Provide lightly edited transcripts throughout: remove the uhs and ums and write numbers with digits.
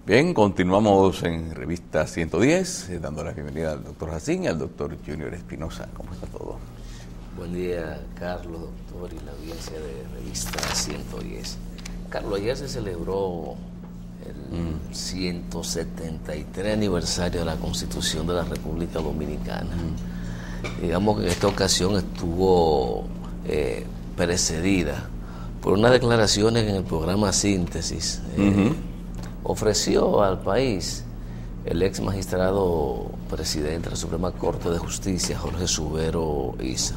Bien, continuamos en Revista 110, dando la bienvenida al doctor Jacín y al doctor Junior Espinosa. ¿Cómo está todo? Buen día, Carlos, doctor, y la audiencia de Revista 110. Carlos, ayer se celebró el 173 aniversario de la Constitución de la República Dominicana. Digamos que en esta ocasión estuvo precedida por unas declaraciones en el programa Síntesis. Ofreció al país el ex magistrado presidente de la Suprema Corte de Justicia, Jorge Subero Isa.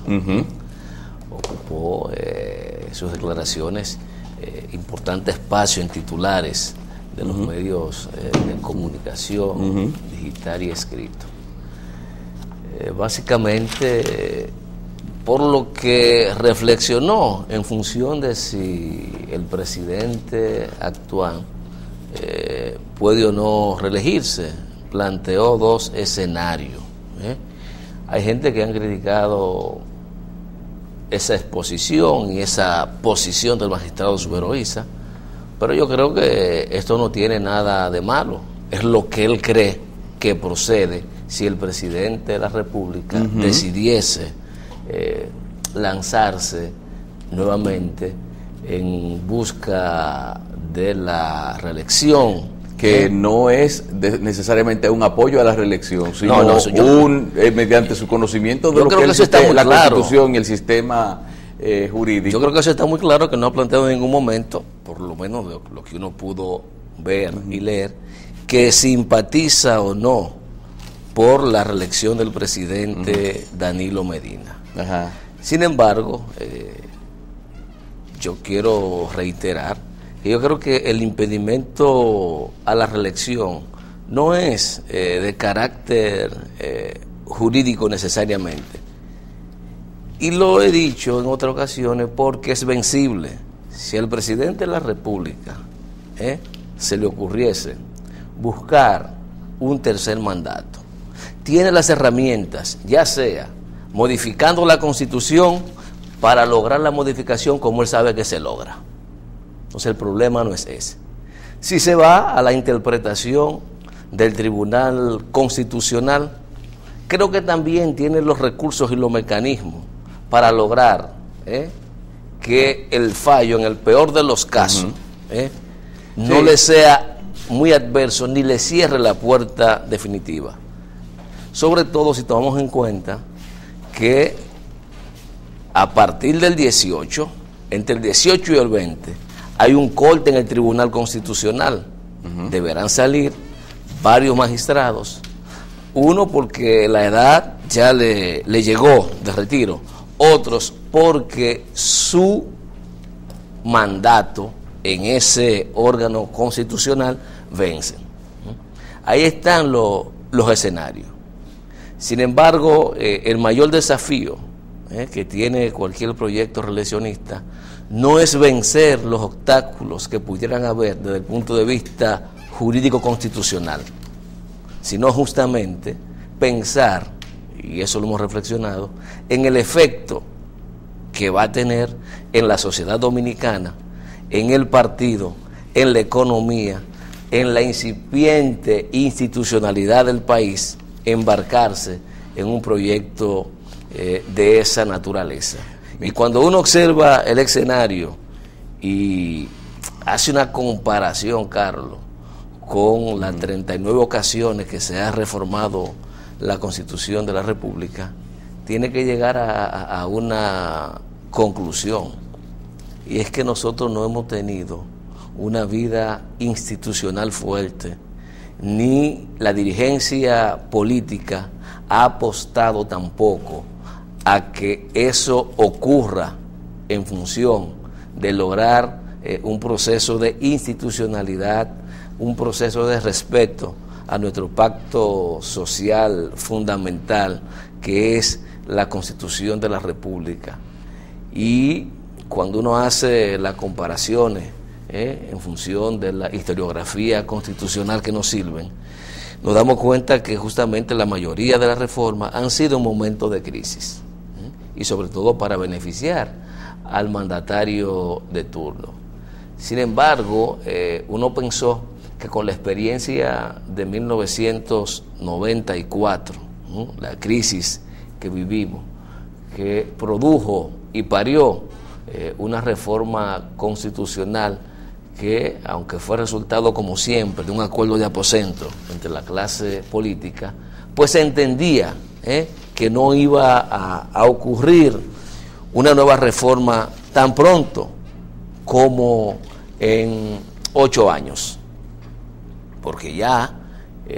Ocupó sus declaraciones importante espacio en titulares de los medios de comunicación digital y escrito. Básicamente por lo que reflexionó en función de si el presidente actual puede o no reelegirse. Planteó dos escenarios. Hay gente que han criticado esa exposición y esa posición del magistrado Subero Isa, pero yo creo que esto no tiene nada de malo. Es lo que él cree que procede si el presidente de la República decidiese lanzarse nuevamente en busca de la reelección. Que no es necesariamente un apoyo a la reelección, sino mediante su conocimiento de lo que es la Constitución y el sistema jurídico. Yo creo que eso está muy claro, que no ha planteado en ningún momento, por lo menos de lo que uno pudo ver y leer, que simpatiza o no por la reelección del presidente Danilo Medina. Sin embargo, yo quiero reiterar que yo creo que el impedimento a la reelección no es de carácter jurídico necesariamente. Y lo he dicho en otras ocasiones porque es vencible. Si al presidente de la República se le ocurriese buscar un tercer mandato, tiene las herramientas, ya sea modificando la Constitución para lograr la modificación como él sabe que se logra. Entonces el problema no es ese. Si se va a la interpretación del Tribunal Constitucional, creo que también tiene los recursos y los mecanismos para lograr que el fallo, en el peor de los casos, no le sea muy adverso ni le cierre la puerta definitiva. Sobre todo si tomamos en cuenta que a partir del 18, entre el 18 y el 20, hay un corte en el Tribunal Constitucional. Deberán salir varios magistrados, uno porque la edad ya le llegó de retiro, otros porque su mandato en ese órgano constitucional vence. Ahí están los escenarios. Sin embargo, el mayor desafío que tiene cualquier proyecto reeleccionista no es vencer los obstáculos que pudieran haber desde el punto de vista jurídico constitucional, sino justamente pensar, y eso lo hemos reflexionado, en el efecto que va a tener en la sociedad dominicana, en el partido, en la economía, en la incipiente institucionalidad del país, embarcarse en un proyecto de esa naturaleza. Y cuando uno observa el escenario y hace una comparación, Carlos, con las 39 ocasiones que se ha reformado la Constitución de la República, tiene que llegar a una conclusión, y es que nosotros no hemos tenido una vida institucional fuerte, ni la dirigencia política ha apostado tampoco a que eso ocurra en función de lograr un proceso de institucionalidad, un proceso de respeto a nuestro pacto social fundamental, que es la Constitución de la República. Y cuando uno hace las comparaciones en función de la historiografía constitucional que nos sirven, nos damos cuenta que justamente la mayoría de las reformas han sido en momentos de crisis, y sobre todo para beneficiar al mandatario de turno. Sin embargo, uno pensó que con la experiencia de 1994, ¿no?, la crisis que vivimos, que produjo y parió una reforma constitucional que, aunque fue resultado como siempre de un acuerdo de aposento entre la clase política, pues se entendía que no iba a ocurrir una nueva reforma tan pronto como en 8 años, porque ya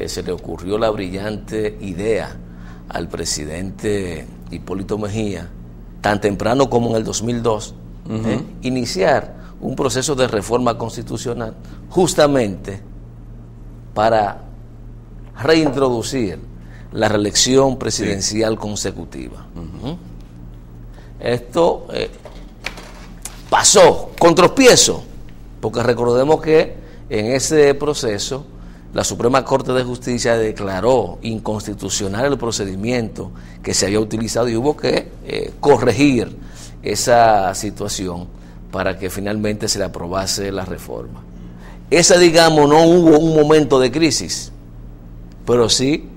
se le ocurrió la brillante idea al presidente Hipólito Mejía, tan temprano como en el 2002, iniciar un proceso de reforma constitucional justamente para reintroducir la reelección presidencial consecutiva. Esto pasó con tropiezo, porque recordemos que en ese proceso la Suprema Corte de Justicia declaró inconstitucional el procedimiento que se había utilizado y hubo que corregir esa situación para que finalmente se le aprobase la reforma. Esa, digamos, no hubo un momento de crisis, pero sí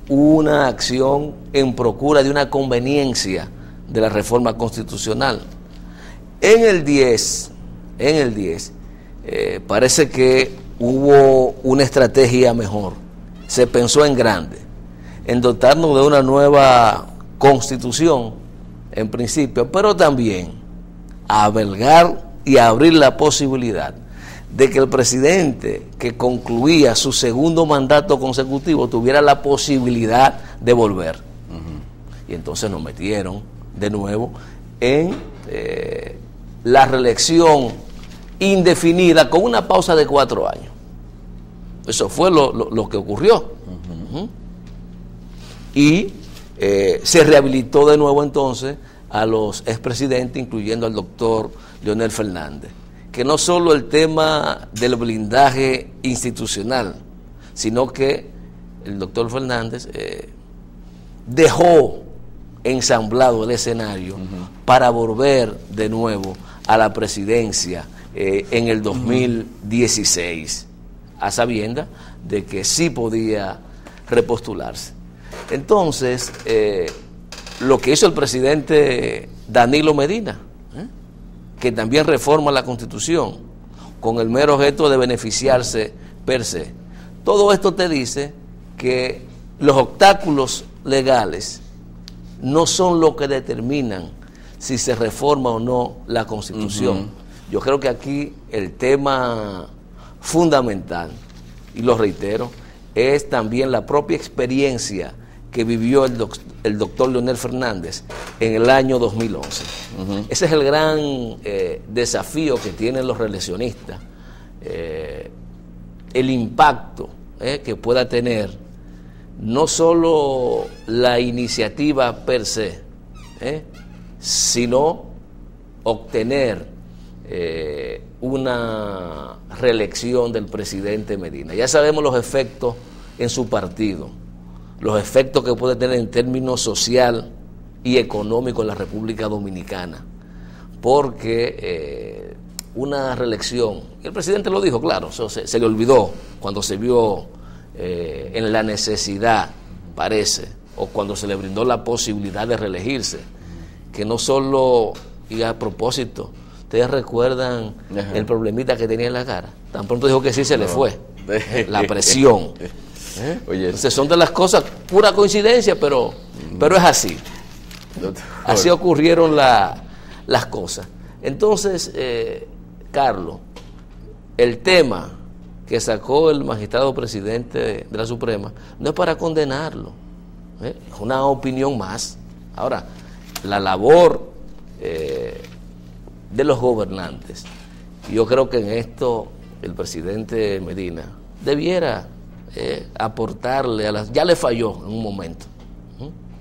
una acción en procura de una conveniencia de la reforma constitucional. En el 10, parece que hubo una estrategia mejor. Se pensó en grande, en dotarnos de una nueva constitución, en principio, pero también a albergar y a abrir la posibilidad de que el presidente que concluía su segundo mandato consecutivo tuviera la posibilidad de volver. Y entonces nos metieron de nuevo en la reelección indefinida con una pausa de 4 años. Eso fue lo que ocurrió. Y se rehabilitó de nuevo entonces a los expresidentes, incluyendo al doctor Leonel Fernández, que no solo el tema del blindaje institucional, sino que el doctor Fernández dejó ensamblado el escenario para volver de nuevo a la presidencia en el 2016, a sabiendas de que sí podía repostularse. Entonces, lo que hizo el presidente Danilo Medina, que también reforma la Constitución con el mero objeto de beneficiarse per se, todo esto te dice que los obstáculos legales no son lo que determinan si se reforma o no la Constitución. Yo creo que aquí el tema fundamental, y lo reitero, es también la propia experiencia que vivió el doctor Leonel Fernández en el año 2011. Ese es el gran desafío que tienen los reeleccionistas, el impacto que pueda tener no solo la iniciativa per se, sino obtener una reelección del presidente Medina. Ya sabemos los efectos en su partido, los efectos que puede tener en términos social y económico en la República Dominicana, porque una reelección, el presidente lo dijo, claro, eso se le olvidó cuando se vio en la necesidad, parece, o cuando se le brindó la posibilidad de reelegirse, que no solo, y a propósito, ustedes recuerdan el problemita que tenía en la cara, tan pronto dijo que sí, se le fue, la presión. Oye, entonces son de las cosas, pura coincidencia, pero es así. Así ocurrieron las cosas. Entonces, Carlos, el tema que sacó el magistrado presidente de la Suprema no es para condenarlo, es una opinión más. Ahora, la labor de los gobernantes, yo creo que en esto el presidente Medina debiera aportarle ya le falló en un momento,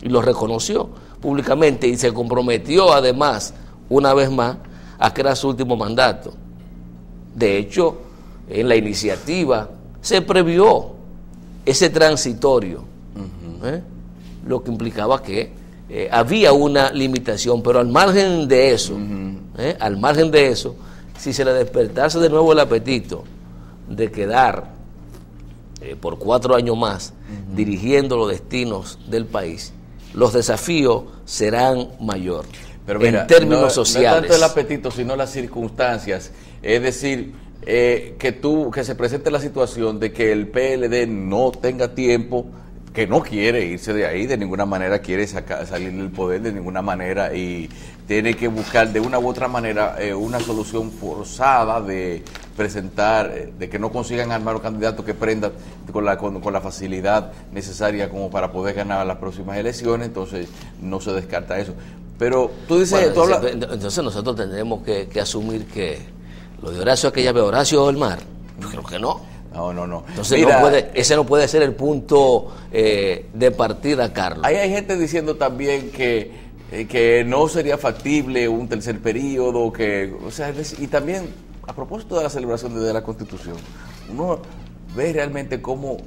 y lo reconoció públicamente y se comprometió además una vez más a que era su último mandato. De hecho, en la iniciativa se previó ese transitorio, lo que implicaba que había una limitación, pero al margen de eso, si se le despertase de nuevo el apetito de quedar por 4 años más, dirigiendo los destinos del país, los desafíos serán mayores. Pero mira, en términos sociales. No es tanto el apetito, sino las circunstancias. Es decir, que se presente la situación de que el PLD no tenga tiempo, que no quiere irse de ahí, de ninguna manera quiere salir del poder, de ninguna manera, y tiene que buscar de una u otra manera una solución forzada de presentar, de que no consigan armar un candidato que prenda con la facilidad necesaria como para poder ganar las próximas elecciones. Entonces no se descarta eso. Pero tú dices... Bueno, entonces nosotros tendremos que asumir que lo de Horacio aquella vez, Horacio del Mar, yo creo que no. No. Entonces ese no puede ser el punto de partida, Carlos. Hay gente diciendo también que no sería factible un tercer periodo, y también a propósito de la celebración de la Constitución, uno ve realmente cómo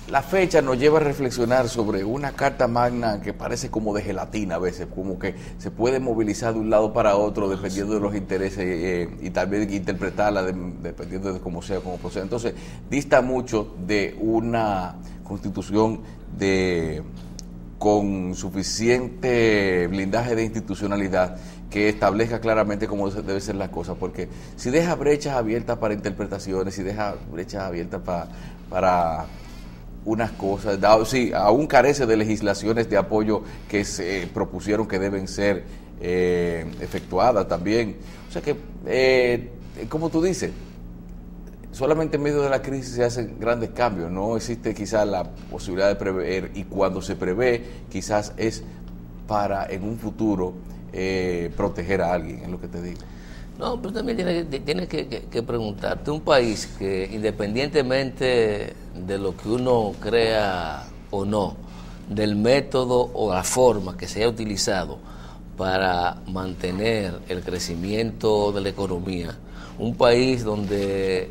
la fecha nos lleva a reflexionar sobre una carta magna que parece como de gelatina a veces, como que se puede movilizar de un lado para otro dependiendo de los intereses y también interpretarla dependiendo de cómo sea, cómo proceda. Entonces, dista mucho de una constitución con suficiente blindaje de institucionalidad que establezca claramente cómo deben ser las cosas, porque si deja brechas abiertas para interpretaciones, si deja brechas abiertas para unas cosas, sí, aún carece de legislaciones de apoyo que se propusieron que deben ser efectuadas también. O sea que, como tú dices, solamente en medio de la crisis se hacen grandes cambios, no existe quizás la posibilidad de prever, y cuando se prevé quizás es para en un futuro proteger a alguien, es lo que te digo. No, pero también tienes que preguntarte, un país que independientemente de lo que uno crea o no, del método o la forma que se haya utilizado para mantener el crecimiento de la economía, un país donde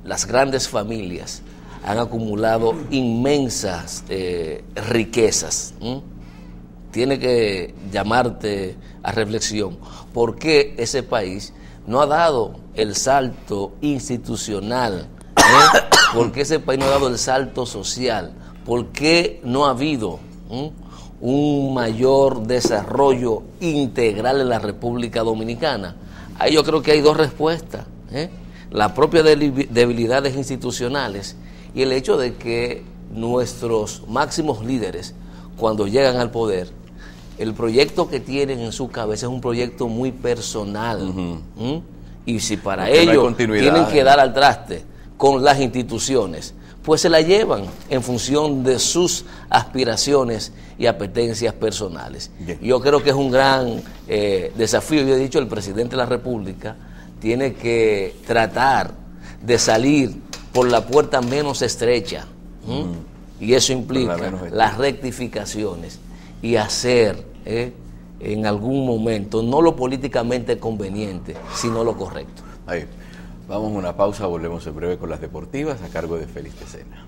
las grandes familias han acumulado inmensas riquezas, tiene que llamarte a reflexión. ¿Por qué ese país no ha dado el salto institucional? ¿Por qué ese país no ha dado el salto social? ¿Por qué no ha habido un mayor desarrollo integral en la República Dominicana? Ahí yo creo que hay dos respuestas. Las propias debilidades institucionales y el hecho de que nuestros máximos líderes, cuando llegan al poder, el proyecto que tienen en su cabeza es un proyecto muy personal. Y si para ello tienen que dar al traste con las instituciones, pues se la llevan en función de sus aspiraciones y apetencias personales. Yo creo que es un gran desafío. Yo he dicho, el presidente de la República tiene que tratar de salir por la puerta menos estrecha. Y eso implica las rectificaciones y hacer en algún momento no lo políticamente conveniente, sino lo correcto. Ahí. Vamos a una pausa, volvemos en breve con las deportivas a cargo de Félix Tecena.